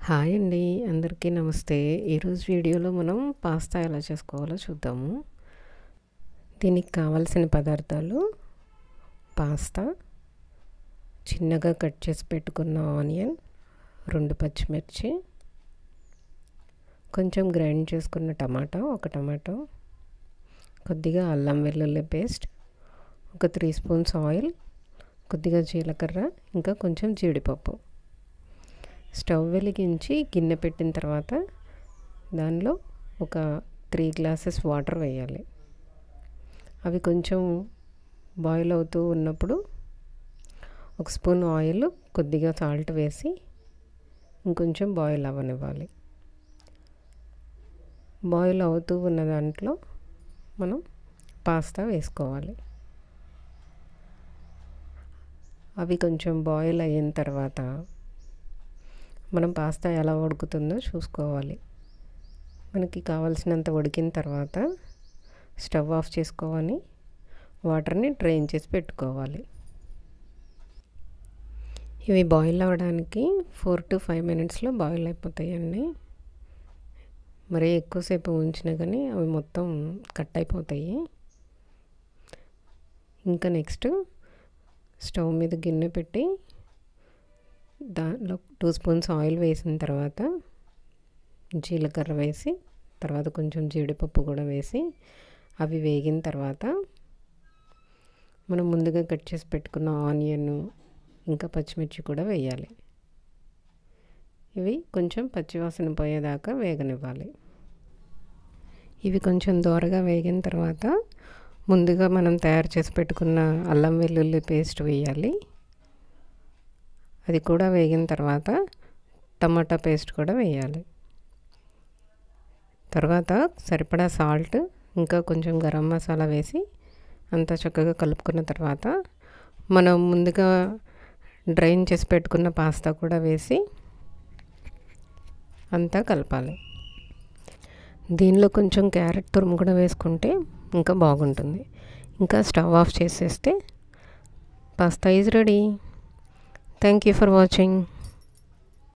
Hi అండి, అందరికీ నమస్తే. ఈరోజు వీడియోలో మనం పాస్తా ఎలా చేసుకోవాలో చూద్దాము. దీనికి కావాల్సిన పదార్థాలు: పాస్తా, చిన్నగా కట్ చేసి పెట్టుకున్న ఆనియన్, 2 పచ్చిమిర్చి, కొంచెం గ్రైండ్ చేసుకున్న ఒక టమాటో, కొద్దిగా అల్లం వెల్లుల్లి పేస్ట్, ఒక 3 స్పూన్స్ ఆయిల్, కొద్దిగా జీలకర్ర, ఇంకా కొంచెం జీడిపప్పు. స్టవ్ వెలిగించి గిన్నె పెట్టిన తర్వాత దానిలో ఒక 3 గ్లాసెస్ వాటర్ వేయాలి. అవి కొంచెం బాయిల్ అవుతూ ఉన్నప్పుడు 1 స్పూన్ ఆయిల్, కొద్దిగా సాల్ట్ వేసి ఇంకొంచెం బాయిల్ అవ్వనివ్వాలి. బాయిల్ అవుతూ ఉన్న దాంట్లో మనం పాస్తా వేసుకోవాలి. అవి కొంచెం బాయిల్ అయిన తర్వాత మనం పాస్తా ఎలా ఉడుకుతుందో చూసుకోవాలి. మనకి కావాల్సినంత ఉడికిన తర్వాత స్టవ్ ఆఫ్ చేసుకోవాలి. వాటర్ని డ్రైన్ చేసి పెట్టుకోవాలి. ఇవి బాయిల్ అవ్వడానికి 4 to 5 మినిట్స్లో బాయిల్ అయిపోతాయండి. మరీ ఎక్కువసేపు ఉంచినా కానీ అవి మొత్తం కట్ అయిపోతాయి. ఇంకా నెక్స్ట్ స్టవ్ మీద గిన్నె పెట్టి దానిలో 2 స్పూన్స్ ఆయిల్ వేసిన తర్వాత జీలకర్ర వేసి, తర్వాత కొంచెం జీడిపప్పు కూడా వేసి అవి వేగిన తర్వాత మనం ముందుగా కట్ చేసి పెట్టుకున్న ఆనియన్ ఇంకా పచ్చిమిర్చి కూడా వేయాలి. ఇవి కొంచెం పచ్చివాసన పోయేదాకా వేగనివ్వాలి. ఇవి కొంచెం దోరగా వేగిన తర్వాత ముందుగా మనం తయారు చేసి పెట్టుకున్న అల్లం వెల్లుల్లి పేస్ట్ వేయాలి. అది కూడా వేగిన తర్వాత టమాటా పేస్ట్ కూడా వేయాలి. తర్వాత సరిపడా సాల్ట్, ఇంకా కొంచెం గరం మసాలా వేసి అంతా చక్కగా కలుపుకున్న తర్వాత మనం ముందుగా డ్రైన్ చేసి పెట్టుకున్న పాస్తా కూడా వేసి అంతా కలపాలి. దీనిలో కొంచెం క్యారెట్ తురుము కూడా వేసుకుంటే ఇంకా బాగుంటుంది. ఇంకా స్టవ్ ఆఫ్ చేసేస్తే pasta is ready. Thank you for watching.